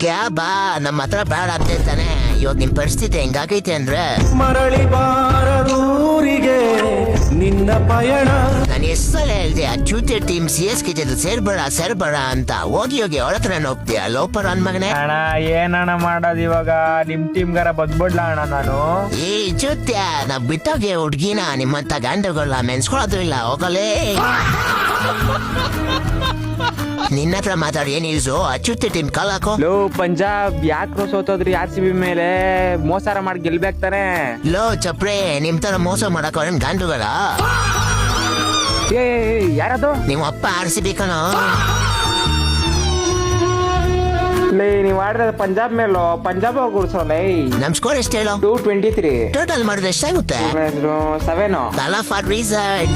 ಬಾ ನಮ್ಮ ಹತ್ರ ಬೇಡ ಅಂತ ತಾನೆ. ಇವಾಗ ನಿಮ್ ಪರಿಸ್ಥಿತಿ ಹೆಂಗಾಗೈತೆ ಅಂದ್ರೆ ಮರಳಿ ಬಾರದೂರಿಗೆ ನಿನ್ನ ಪಯಣ. ನಾನು ಎಷ್ಟು ಸಲ ಹೇಳ್ದೆ ಅಚ್ಚೂತೆ ಟೀಮ್ CSK ಜೊತೆ ಸೇರ್ಬೇಡ ಅಂತ. ಹೋಗಿ ಅವಳತ್ರ ಹೋಗ್ತೀಯ ಲೋಪರ್ ಅನ್ ಮಗನೆ. ಅಣ್ಣ ಏನಣ್ಣ ಮಾಡೋದು ಇವಾಗ? ನಿಮ್ ಟೀಮ್ಗಾರ ಬಂದ್ಬಿಡ್ಲ ಅಣ್ಣ ನಾನು? ಈ ಚೂತ್ಯ ನಾವ್ ಬಿಟ್ಟೋಗಿ ಹುಡ್ಗಿನ ನಿಮ್ಮಂತ ಗಂಡುಗಳನ್ನ ಮೆನ್ಸ್ಕೊಳ್ಳೋದು ಇಲ್ಲ. ಹೋಗಲೇ ನಿನ್ನ ಹತ್ರ ಮಾತಾಡಿ ಏನ್ ಯೂಸು? ಅಚ್ಚುತ್ತೆ ಟೀಮ್ ಕಾಲ್ ಹಾಕೋ. ಲೋ ಪಂಜಾಬ್ ಯಾಕ್ರೋ ಸೋತೋದ್ರಿ RCB ಮೇಲೆ? ಮೋಸಾರ ಮಾಡಿ ಗೆಲ್ಬೇಕ್ ತಾನೆ. ಲೋ ಚಪ್ರೆ, ನಿಮ್ ತರ ಮೋಸ ಮಾಡಕ್ ಗಂಡುಗಳ? ಏ ಯಾರದು? ನಿಮ್ಮ ಅಪ್ಪ RCB ಕಣೋ. ಲೇ ನೀವ್ ಆಡಿದ ಪಂಜಾಬ್ ಮೇಲೋ, ಪಂಜಾಬ್ ಗುಡ್ಸೋಲೇ. ನಮ್ ಸ್ಕೋರ್ ಎಷ್ಟು ಹೇಳೋ? 223. ಟೋಟಲ್ ಮಾಡಿದ್ರೆ ಎಷ್ಟಾಗುತ್ತೆ? 7. For reason